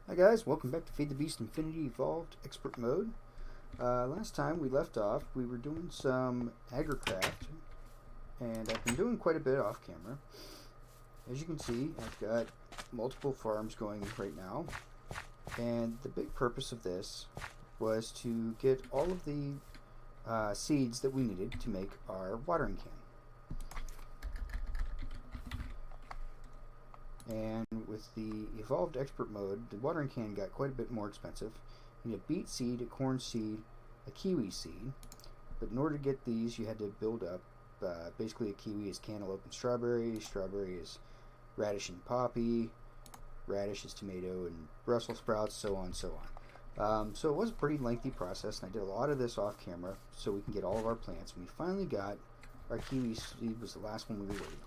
Hi guys, welcome back to FTB Infinity Evolved Expert Mode. Last time we left off, we were doing some agricraft, and I've been doing quite a bit off camera. As you can see, I've got multiple farms going right now, and the big purpose of this was to get all of the seeds that we needed to make our watering can. And with the Evolved Expert mode, the watering can got quite a bit more expensive. You need a beet seed, a corn seed, a kiwi seed. But in order to get these, you had to build up. Basically, a kiwi is cantaloupe and strawberry. Strawberry is radish and poppy. Radish is tomato and Brussels sprouts, so on and so on. So it was a pretty lengthy process, and I did a lot of this off camera so we can get all of our plants. And we finally got our kiwi seed, was the last one we were waiting on.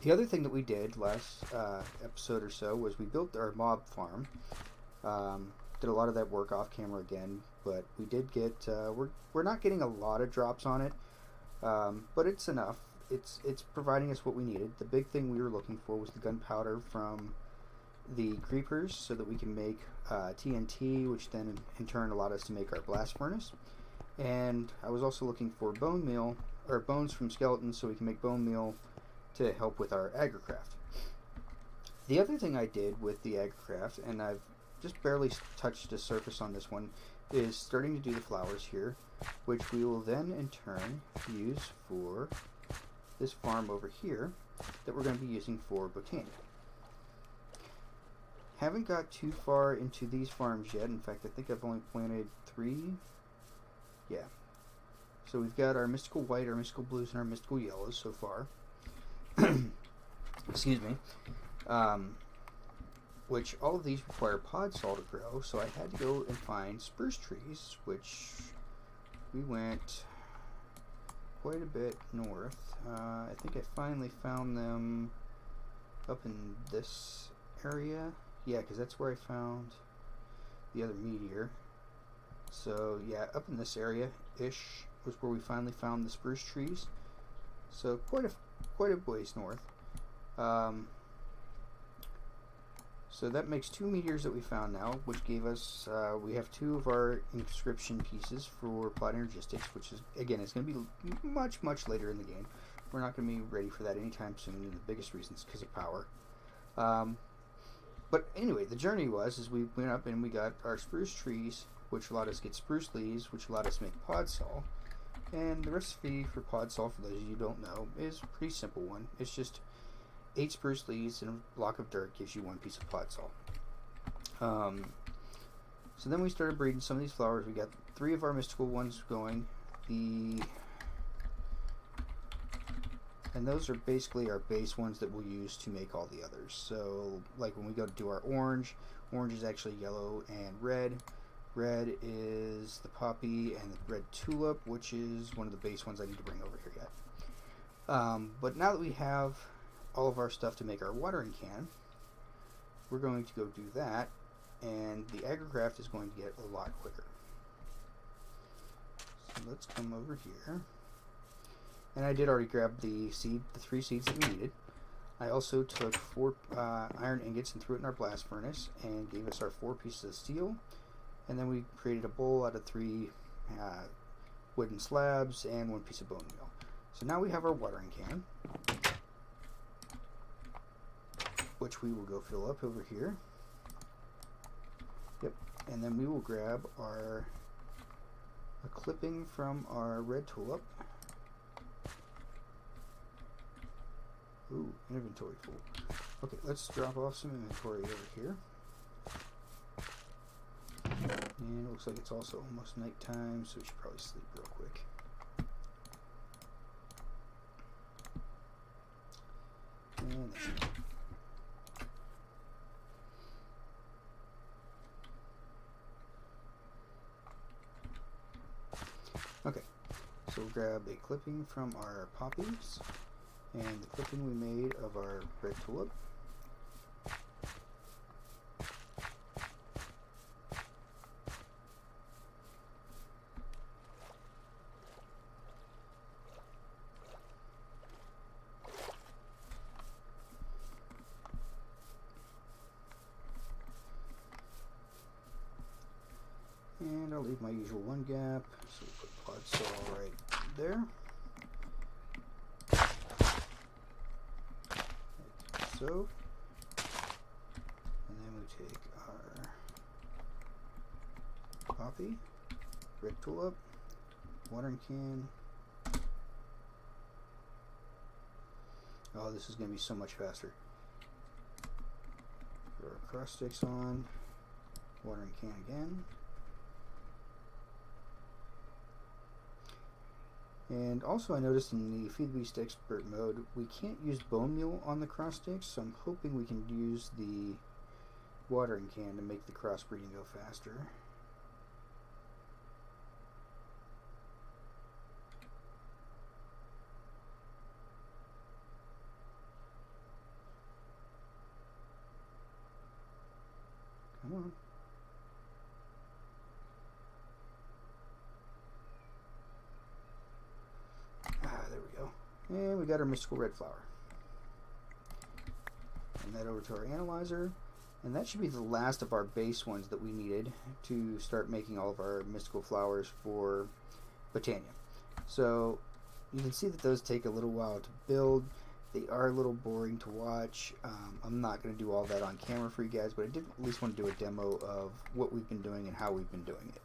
The other thing that we did last episode or so was we built our mob farm. Did a lot of that work off camera again, but we did get we're not getting a lot of drops on it, but it's enough. It's providing us what we needed. The big thing we were looking for was the gunpowder from the creepers, so that we can make TNT, which then in turn allowed us to make our blast furnace. And I was also looking for bone meal, or bones from skeletons, so we can make bone meal to help with our agricraft. The other thing I did with the agricraft, and I've just barely touched the surface on this one, is starting to do the flowers here, which we will then in turn use for this farm over here that we're going to be using for botanic. Haven't got too far into these farms yet. In fact, I think I've only planted 3. Yeah. So we've got our mystical white, our mystical blues, and our mystical yellows so far. Excuse me. Which all of these require pod saw to grow, so I had to go and find spruce trees, which we went quite a bit north. I think I finally found them up in this area. Yeah, because that's where I found the other meteor. So yeah, up in this area-ish was where we finally found the spruce trees. So quite a ways north. So that makes 2 meteors that we found now, which gave us, we have 2 of our inscription pieces for plot energistics, which is, again, it's going to be much, much later in the game. We're not going to be ready for that anytime soon, and the biggest reason is because of power. But anyway, the journey is we went up and we got our spruce trees, which allowed us to get spruce leaves, which allowed us to make pod saw. And the recipe for pod saw, for those of you who don't know, is a pretty simple one. It's just 8 spruce leaves and a block of dirt gives you 1 piece of pod saw. So then we started breeding some of these flowers. We got 3 of our mystical ones going. And those are basically our base ones that we'll use to make all the others. So like when we go to do our orange is actually yellow and red. Red is the poppy and the red tulip, which is one of the base ones I need to bring over here yet. But now that we have all of our stuff to make our watering can, we're going to go do that, and the agricraft is going to get a lot quicker. So let's come over here. And I did already grab the 3 seeds that we needed. I also took 4 iron ingots and threw it in our blast furnace and gave us our 4 pieces of steel. And then we created a bowl out of 3 wooden slabs and 1 piece of bone meal. So now we have our watering can, which we will go fill up over here. Yep. And then we will grab a clipping from our red tulip. Ooh, inventory full. Okay, let's drop off some inventory over here. And it looks like it's also almost nighttime, so we should probably sleep real quick. And that's it. Okay, so we'll grab a clipping from our poppies and the clipping we made of our red tulip. I'll leave my usual one gap. So we'll put pod saw right there. Like so. And then we take our poppy, red tulip, watering can. Oh, this is going to be so much faster. Put our cross sticks on, watering can again. And also I noticed in the FTB Expert mode, we can't use bone meal on the cross sticks, so I'm hoping we can use the watering can to make the crossbreeding go faster. Come on. There we go. And we got our mystical red flower. Send that over to our analyzer. And that should be the last of our base ones that we needed to start making all of our mystical flowers for Botania. So you can see that those take a little while to build. They are a little boring to watch. I'm not going to do all that on camera for you guys, but I did at least want to do a demo of what we've been doing and how we've been doing it.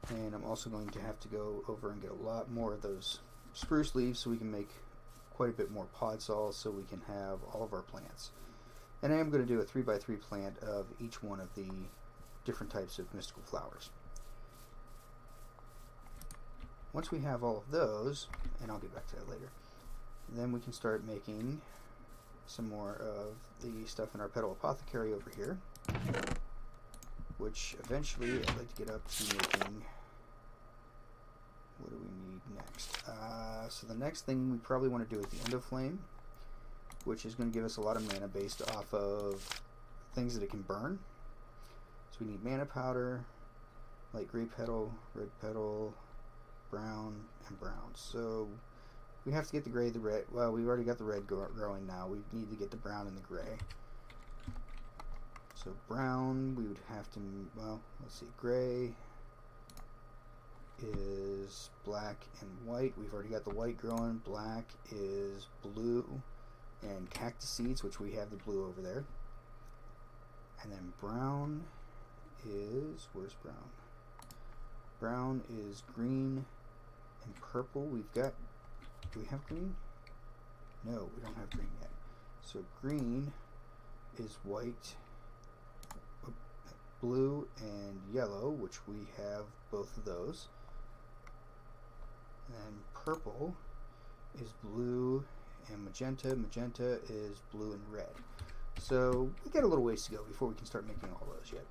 And I'm also going to have to go over and get a lot more of those spruce leaves so we can make quite a bit more pod saws so we can have all of our plants. And I am going to do a 3x3 plant of each one of the different types of mystical flowers. Once we have all of those, and I'll get back to that later, then we can start making some more of the stuff in our petal apothecary over here, which eventually I'd like to get up to making. What do we need next? So the next thing we probably want to do is the end of flame, which is going to give us a lot of mana based off of things that it can burn. So we need mana powder, light gray petal, red petal, brown, and brown. So we have to get the gray, the red. Well, we've already got the red growing now. We need to get the brown and the gray. So brown, we would have to, well, let's see, gray is black and white. We've already got the white growing. Black is blue and cactus seeds, which we have the blue over there. And then brown is, where's brown? Brown is green and purple. We've got, do we have green? No, we don't have green yet. So green is white, blue, and yellow, which we have both of those. And purple is blue and magenta. Magenta is blue and red. So we got a little ways to go before we can start making all those yet.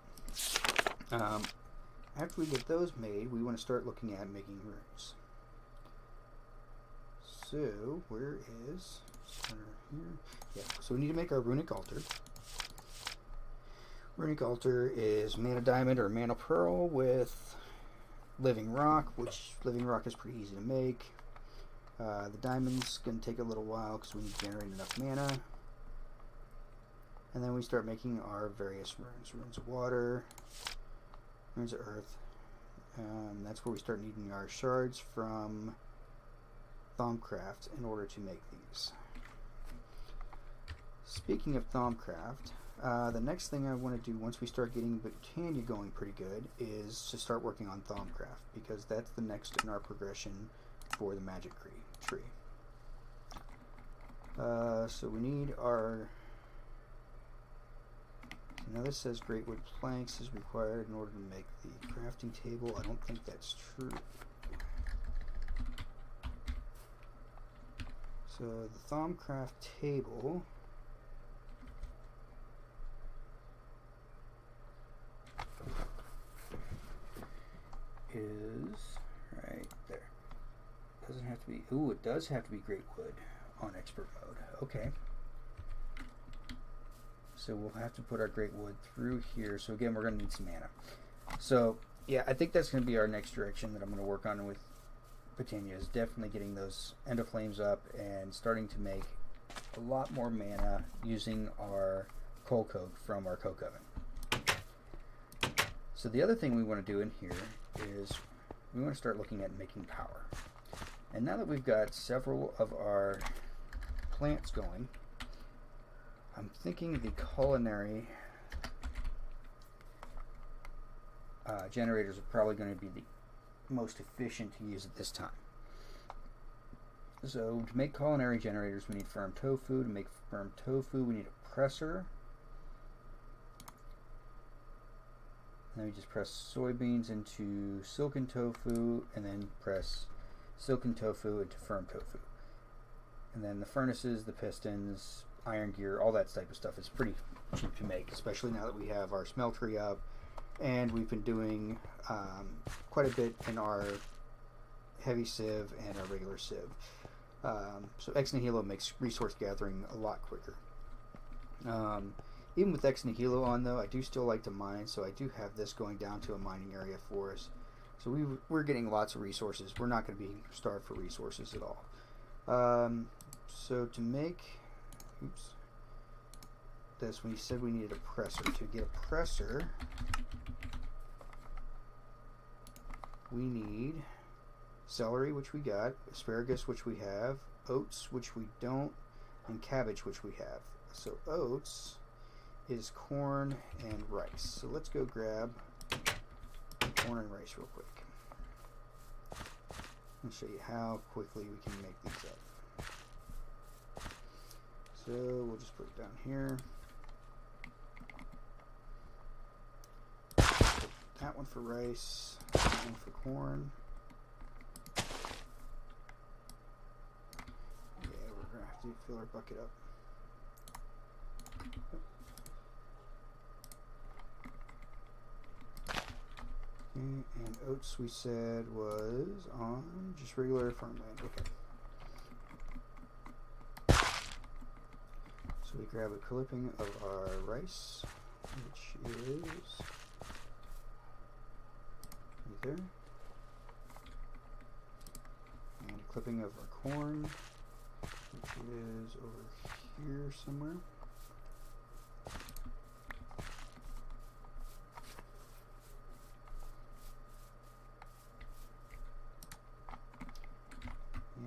After we get those made, we want to start looking at making runes. So where is center here? Yeah. So we need to make our runic altar. Runic altar is mana diamond or mana pearl with living rock, which living rock is pretty easy to make. The diamond's going to take a little while because we need to generate enough mana. And then we start making our various runes. Runes of water, runes of earth. That's where we start needing our shards from Thaumcraft in order to make these. Speaking of Thaumcraft, the next thing I want to do once we start getting Botania going pretty good is to start working on Thaumcraft, because that's the next in our progression for the magic tree. So we need our, now this says great wood planks is required in order to make the crafting table. I don't think that's true. So the Thaumcraft table is right there. Doesn't have to be, ooh, it does have to be great wood on expert mode. Okay. So we'll have to put our great wood through here. So again, we're going to need some mana. So yeah, I think that's going to be our next direction that I'm going to work on with Botania, is definitely getting those end of flames up and starting to make a lot more mana using our coal coke from our coke oven. So the other thing we want to do in here is we want to start looking at making power. And now that we've got several of our plants going, I'm thinking the culinary generators are probably going to be the most efficient to use at this time. So to make culinary generators, we need firm tofu. To make firm tofu, we need a presser. And then we just press soybeans into silken tofu, and then press silken tofu into firm tofu. And then the furnaces, the pistons, iron gear, all that type of stuff is pretty cheap to make, especially now that we have our smeltery up, and we've been doing quite a bit in our heavy sieve and our regular sieve. So Ex Nihilo makes resource gathering a lot quicker. Even with Ex Nihilo on, though, I do still like to mine, so I do have this going down to a mining area for us. So we're getting lots of resources. We're not going to be starved for resources at all. So to make this, we said we needed a presser. To get a presser, we need celery, which we got, asparagus, which we have, oats, which we don't, and cabbage, which we have. So oats is corn and rice. So let's go grab corn and rice real quick. I'll show you how quickly we can make these up. So we'll just put it down here. That one for rice, that one for corn. Yeah, we're gonna have to fill our bucket up. Okay, and oats we said was on just regular farmland. Okay. So we grab a clipping of our rice, which is right there, and a clipping of our corn, which is over here somewhere.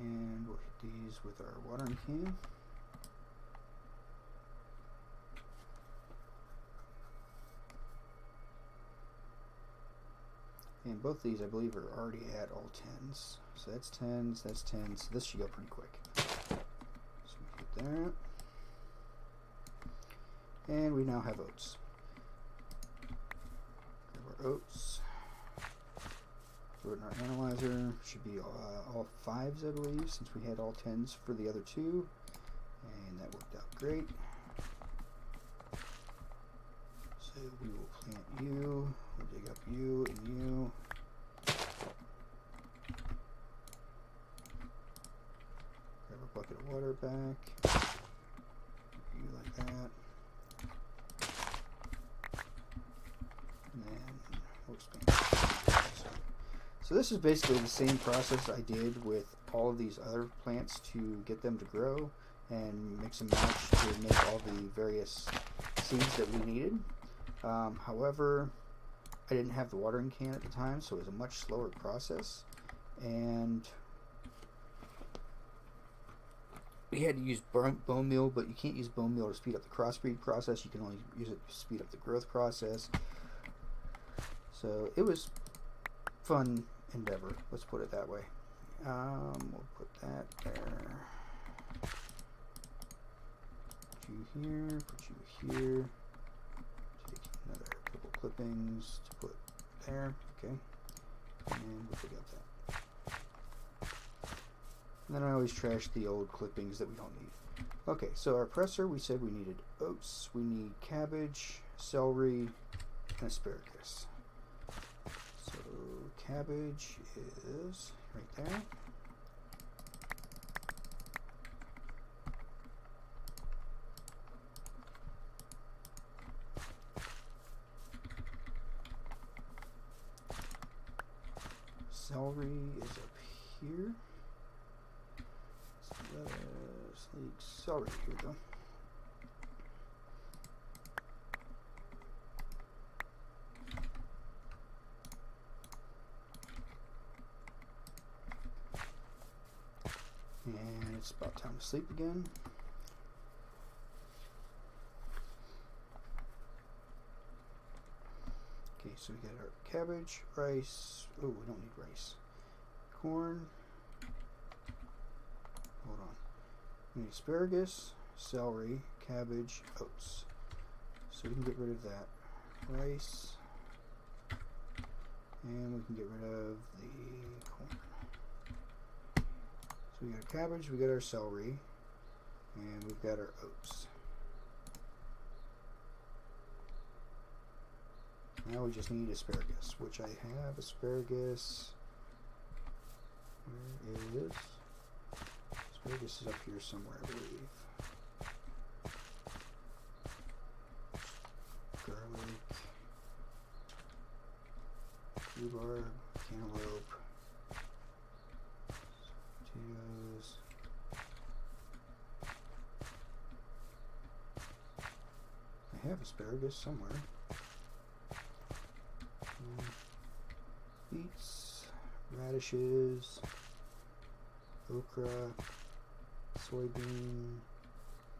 And we'll hit these with our watering can. And both these, I believe, are already at all 10s. So that's 10s, that's 10s. So this should go pretty quick. So we hit that. And we now have oats. Grab our oats. Throw it in our analyzer. Should be all 5s, I believe, since we had all 10s for the other two. And that worked out great. So we will plant you. We'll dig up you and you. Grab a bucket of water back. You like that. And then we'll expand. So this is basically the same process I did with all of these other plants to get them to grow and mix and match to make all the various seeds that we needed. However, I didn't have the watering can at the time, so it was a much slower process, and we had to use bone meal, but you can't use bone meal to speed up the crossbreed process. You can only use it to speed up the growth process. So it was fun endeavor, let's put it that way. We'll put that there. Put you here, put you here. Take another couple clippings to put there, okay. And we'll pick up that. And then I always trash the old clippings that we don't need. Okay, so our presser, we said we needed oats, we need cabbage, celery, and asparagus. So cabbage is right there. Celery is up here. So accelerate here though. And it's about time to sleep again. Okay, so we got our cabbage, rice. Oh, we don't need rice. Corn. Hold on. We need asparagus, celery, cabbage, oats. So we can get rid of that rice. And we can get rid of the corn. So we got our cabbage, we got our celery, and we've got our oats. Now we just need asparagus, which I have asparagus. Where is asparagus? Is up here somewhere, I believe. Garlic, rhubarb, cantaloupe, potatoes. I have asparagus somewhere. Beets, radishes, okra, soybean,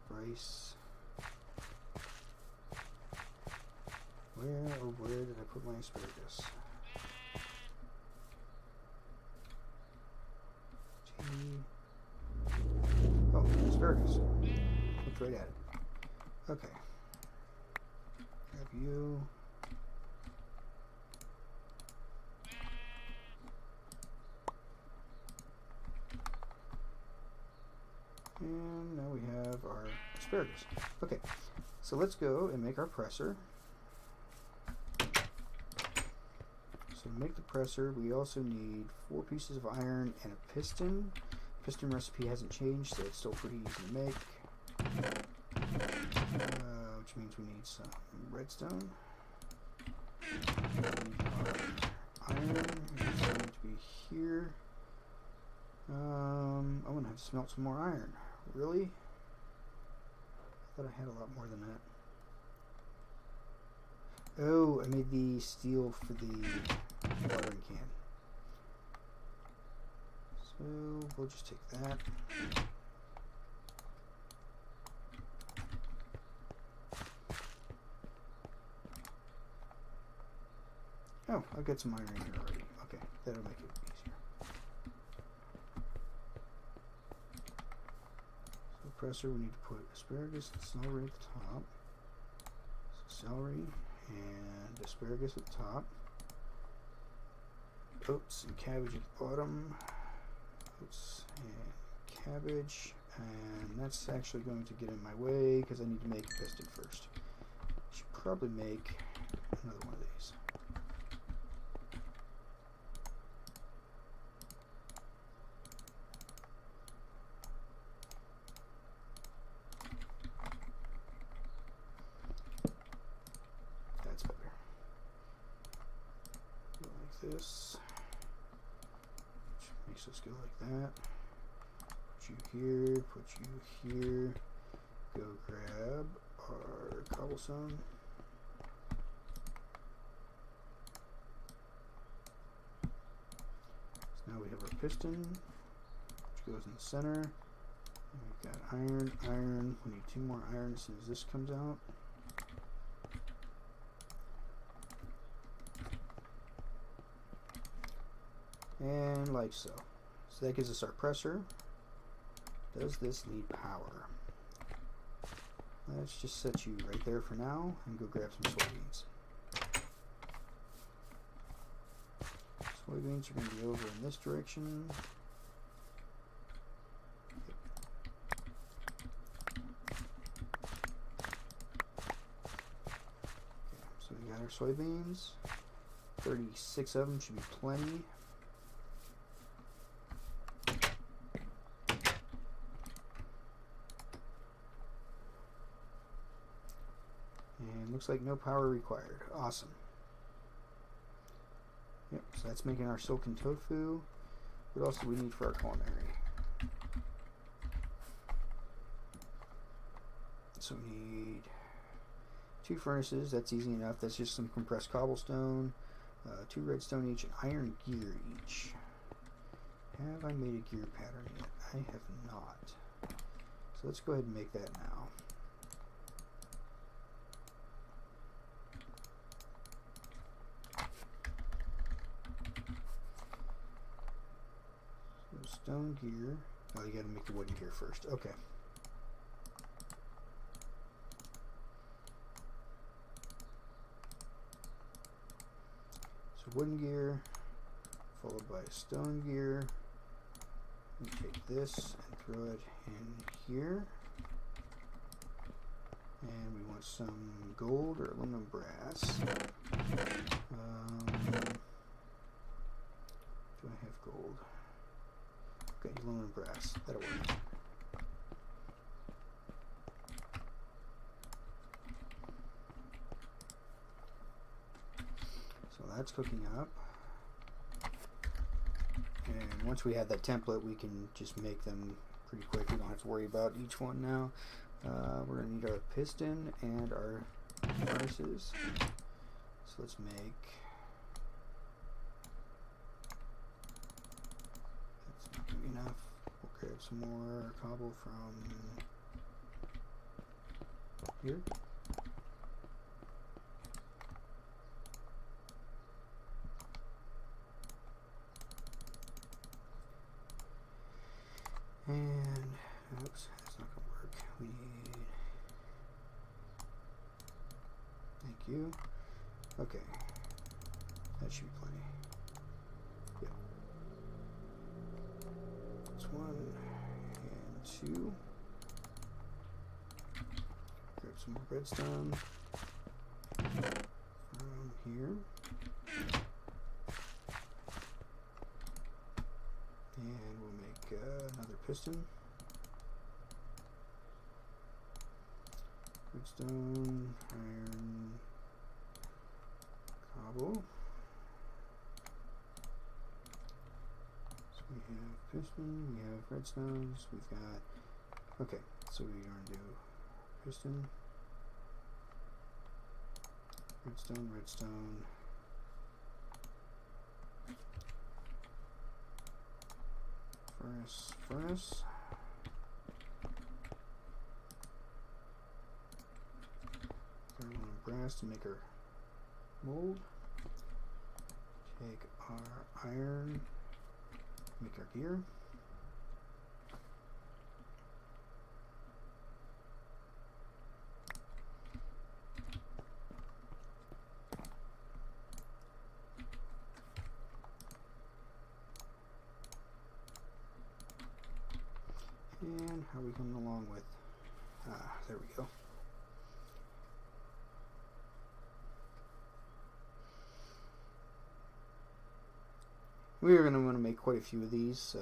rice. Where did I put my asparagus? Oh, asparagus. Looked right at it. Okay. Grab you. And now we have our asparagus. Okay, so let's go and make our presser. So to make the presser, we also need 4 pieces of iron and a piston. Piston recipe hasn't changed, so it's still pretty easy to make. Which means we need some redstone. We need our iron, it's going to be here. I'm gonna have to smelt some more iron. Really? I thought I had a lot more than that. Oh, I made the steel for the watering can. So we'll just take that. Oh, I've got some iron in here already. Okay, that'll make it easier. So presser, we need to put asparagus and celery at the top. So celery and asparagus at the top. Oats and cabbage at the bottom. Oats and cabbage. And that's actually going to get in my way because I need to make a piston first. I should probably make another one of these. That's better. Go like this. Which makes us go like that. Put you here, put you here. Go grab our cobblestone. So now we have our piston, which goes in the center. And we've got iron, iron. We need 2 more iron as soon as this comes out. And like so. So that gives us our presser. Does this need power? Let's just set you right there for now and go grab some soybeans. Soybeans are going to be over in this direction. Okay, so we got our soybeans. 36 of them should be plenty. Looks like no power required. Awesome. Yep, so that's making our silken tofu. What else do we need for our culinary? So we need 2 furnaces. That's easy enough. That's just some compressed cobblestone, 2 redstone each, and iron gear each. Have I made a gear pattern yet? I have not. So let's go ahead and make that now. So stone gear. Oh, you got to make the wooden gear first. Okay. So wooden gear, followed by stone gear. We take this and throw it in here. And we want some gold or aluminum brass. Do I have gold? Okay, aluminum brass. That'll work. So that's cooking up. And once we have that template, we can just make them pretty quick. We don't have to worry about each one now. We're going to need our piston and our furnaces. So let's make... That's not going to be enough. We'll grab some more cobble from here. And, oops, that's not going to work. We need, thank you. Okay, that should be plenty. Yeah. That's 1 and 2. Grab some more redstone from here. And we'll make another piston. Redstone, iron, cobble. So we have piston, we have redstones, we've got... Okay, so we're going to do piston, redstone, redstone. Furnace, furnace. Third one of brass to make our mold. Take our iron, make our gear. And how are we coming along with? There we go. We are going to want to make quite a few of these,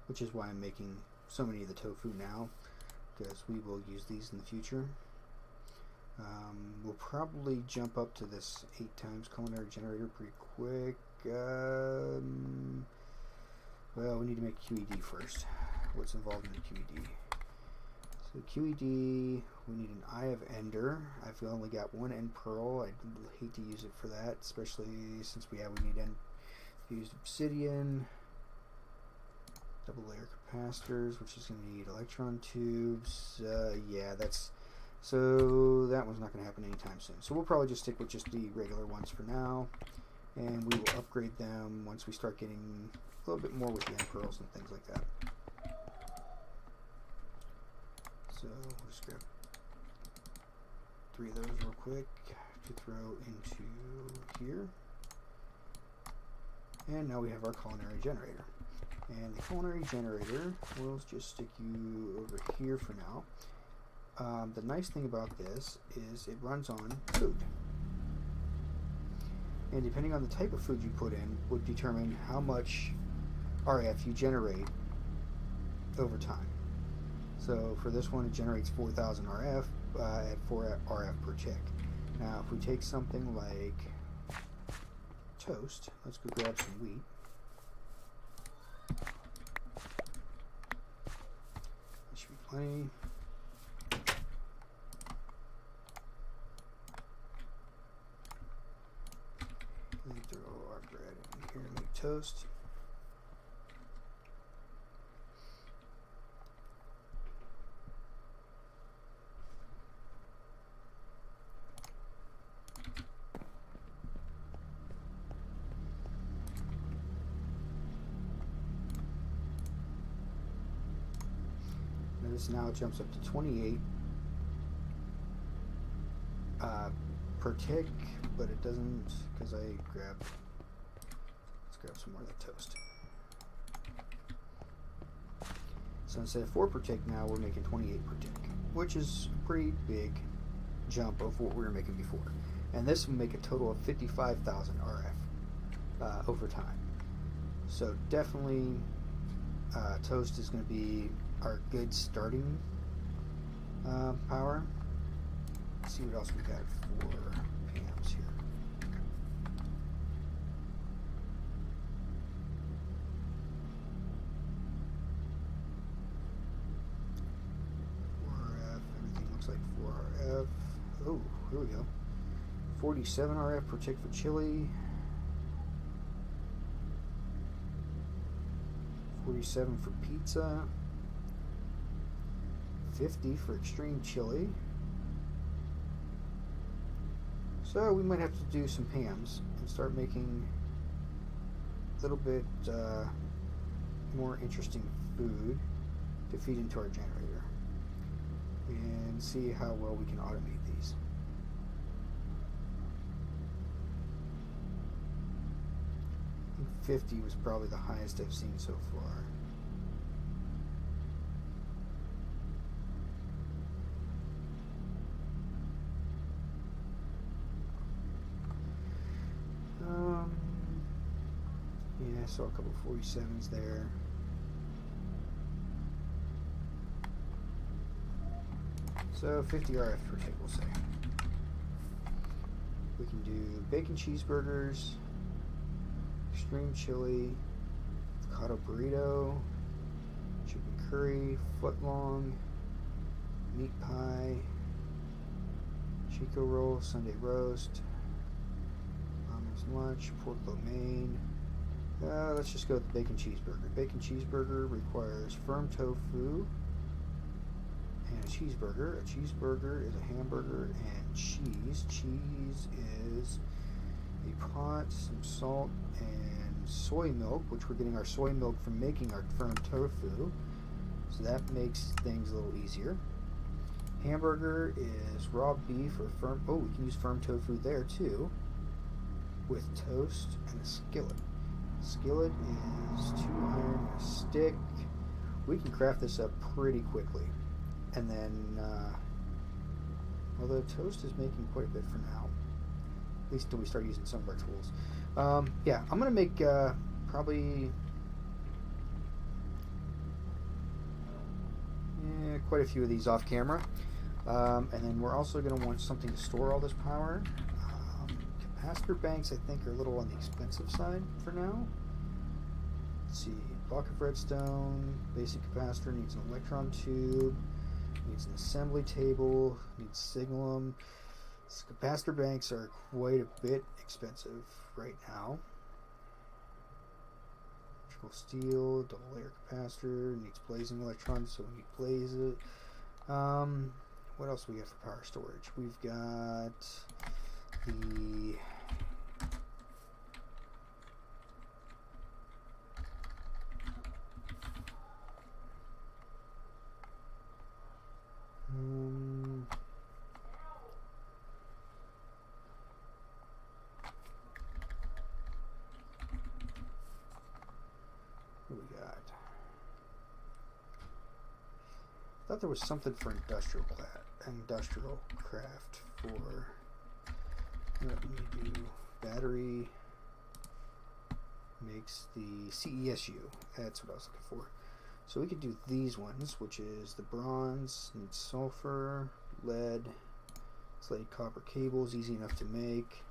which is why I'm making so many of the tofu now, because we will use these in the future. We'll probably jump up to this 8 times culinary generator pretty quick. Well, we need to make QED first. What's involved in the QED? So QED, we need an Eye of Ender. I've only got 1 end pearl. I'd hate to use it for that, especially since we need fused obsidian, double layer capacitors, which is going to need electron tubes. Yeah, so that one's not going to happen anytime soon. So we'll probably just stick with just the regular ones for now, and we will upgrade them once we start getting a little bit more with the end pearls and things like that. So we'll just grab 3 of those real quick to throw into here. And now we have our culinary generator. And the culinary generator, we'll just stick you over here for now. The nice thing about this is it runs on food. And depending on the type of food you put in would determine how much RF you generate over time. So for this one, it generates 4,000 RF at 4 RF per tick. Now, if we take something like toast, let's go grab some wheat. That should be plenty. toast. This now jumps up to 28 per tick, but it doesn't because let's grab some more of the toast. So instead of 4 per tick, now we're making 28 per tick, which is a pretty big jump of what we were making before. And this will make a total of 55,000 RF over time. So definitely toast is going to be our good starting power. Let's see what else we got for PAMs here. RF, everything looks like 4 RF. Oh, here we go. 47 RF per tick for chili. 47 for pizza. 50 for extreme chili. So we might have to do some PAMs and start making a little bit more interesting food to feed into our generator and see how well we can automate these. I think 50 was probably the highest I've seen so far. Yeah, I saw a couple 47s there. So 50 RF per tick, we'll say. We can do bacon cheeseburgers, extreme chili, avocado burrito, chicken curry, footlong, meat pie, Chico roll, Sunday roast, Mama's lunch, pork lo mein. Let's just go with the bacon cheeseburger. Bacon cheeseburger requires firm tofu and a cheeseburger. A cheeseburger is a hamburger and cheese. Cheese is a pot, some salt, and soy milk, which we're getting our soy milk from making our firm tofu. So that makes things a little easier. Hamburger is raw beef or firm. Oh, we can use firm tofu there too, with toast and a skillet. Skillet is 2 iron and a stick. We can craft this up pretty quickly. And then, although toast is making quite a bit for now, at least until we start using some of our tools. Yeah, I'm going to make probably quite a few of these off camera. And then we're also going to want something to store all this power. Capacitor banks, I think, are a little on the expensive side for now. Let's see, block of redstone, basic capacitor, needs an electron tube, needs an assembly table, needs signalum. Capacitor banks are quite a bit expensive right now. Electrical steel, double layer capacitor, needs blazing electrons, so we need blaze it. What else do we got for power storage? We've got the what we got? I thought there was something for industrial craft for. Let me do battery makes the CESU. That's what I was looking for. So we could do these ones, which is the bronze, needs sulfur, lead, slated copper cables, easy enough to make.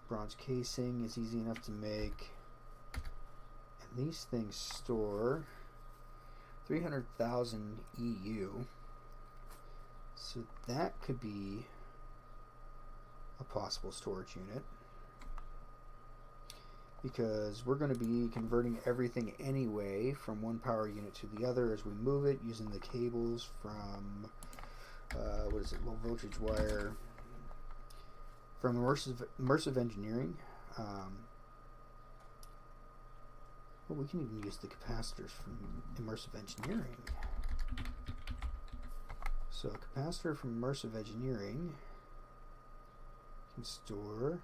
Bronze casing is easy enough to make. And these things store 300,000 EU. So that could be a possible storage unit. because we're going to be converting everything anyway from one power unit to the other as we move it using the cables from what is it, low voltage wire from immersive engineering. Well, we can even use the capacitors from immersive engineering. So a capacitor from immersive engineering can store,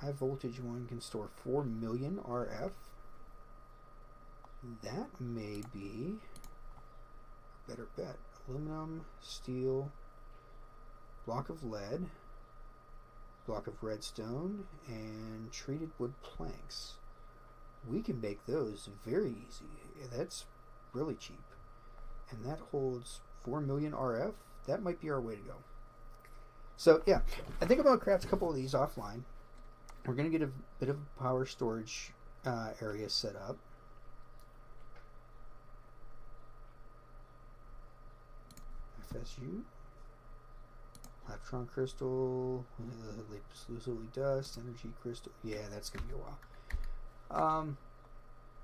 high voltage one can store 4 million RF. That may be a better bet. Aluminum, steel, block of lead, block of redstone, and treated wood planks. We can make those very easy. That's really cheap. And that holds 4 million RF. That might be our way to go. So yeah, I think I'm going to craft a couple of these offline. We're going to get a bit of a power storage area set up. FSU, electron crystal, lapis dust, energy crystal. Yeah, that's going to be a while.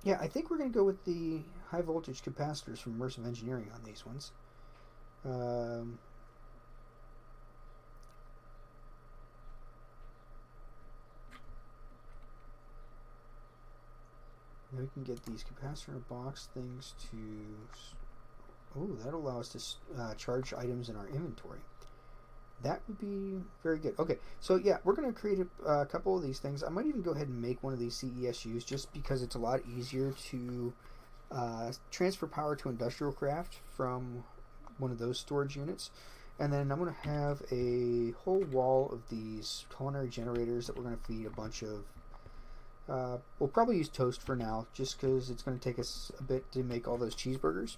Yeah, I think we're going to go with the high voltage capacitors from immersive engineering on these ones. We can get these capacitor box things to... Oh, that'll allow us to charge items in our inventory. That would be very good. Okay, so yeah, we're going to create a couple of these things. I might even go ahead and make one of these CESUs just because it's a lot easier to transfer power to industrial craft from one of those storage units. And then I'm going to have a whole wall of these culinary generators that we're going to feed a bunch of... we'll probably use toast for now, just because it's going to take us a bit to make all those cheeseburgers.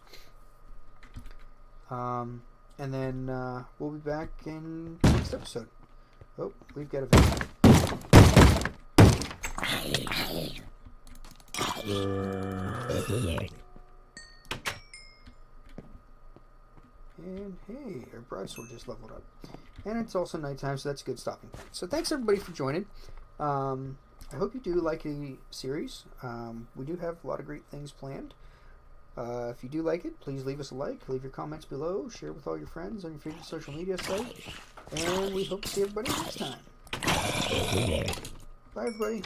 And then we'll be back in the next episode. Oh, we've got a video. And hey, our broadsword just leveled up. And it's also nighttime, so that's a good stopping point. So thanks everybody for joining. I hope you do like the series. We do have a lot of great things planned. If you do like it, please leave us a like, leave your comments below, share with all your friends on your favorite social media site, and we hope to see everybody next time. Bye everybody.